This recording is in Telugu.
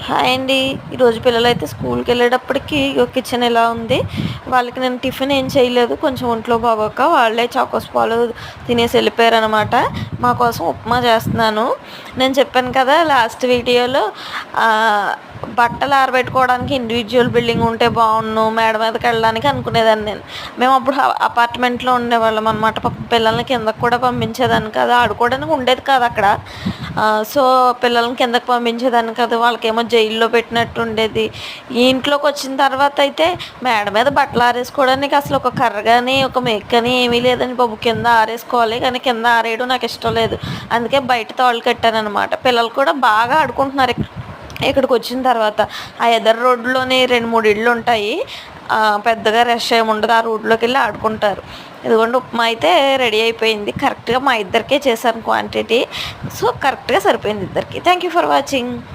హాయ్ అండి. ఈరోజు పిల్లలైతే స్కూల్కి వెళ్ళేటప్పటికి కిచెన్ ఇలా ఉంది. వాళ్ళకి నేను టిఫిన్ ఏం చేయలేదు, కొంచెం ఒంట్లో బాగోక వాళ్ళే చాకోస్ పాలు తినేసి వెళ్ళిపోయారనమాట. మా కోసం ఉప్మా చేస్తున్నాను. నేను చెప్పాను కదా లాస్ట్ వీడియోలో, బట్టలు ఆరబెట్టుకోవడానికి ఇండివిజువల్ బిల్డింగ్ ఉంటే బాగుండు, మేడ మీదకి వెళ్ళడానికి అనుకునేదాన్ని నేను. మేము అప్పుడు అపార్ట్మెంట్లో ఉండేవాళ్ళం అనమాట. పిల్లల్ని కిందకు కూడా పంపించేదాన్ని కాదు, ఆడుకోవడానికి ఉండేది కాదు అక్కడ. సో పిల్లల్ని కిందకి పంపించేదాన్ని కాదు, వాళ్ళకేమో జైల్లో పెట్టినట్టు ఉండేది. ఈ ఇంట్లోకి వచ్చిన తర్వాత అయితే మేడ మీద బట్టలు ఆరేసుకోవడానికి అసలు ఒక కర్ర కానీ ఒక మేక్ కానీ ఏమీ లేదని బాబు. కింద ఆరేసుకోవాలి కానీ కింద ఆరేయడం నాకు ఇష్టం లేదు. అందుకే బయట తాళ్ళు కట్టాను అనమాట. పిల్లలు కూడా బాగా ఆడుకుంటున్నారు ఇక్కడికి వచ్చిన తర్వాత. ఆ ఎదర్ రోడ్లోనే 2-3 ఇళ్ళు ఉంటాయి. పెద్దగా రష్ ఏమి ఉండదు, ఆ రోడ్లోకి వెళ్ళి ఆడుకుంటారు. ఇదిగోండి ఉప్మా అయితే రెడీ అయిపోయింది. కరెక్ట్గా మా ఇద్దరికే చేశాను క్వాంటిటీ. సో కరెక్ట్గా సరిపోయింది ఇద్దరికి. Thank you for watching.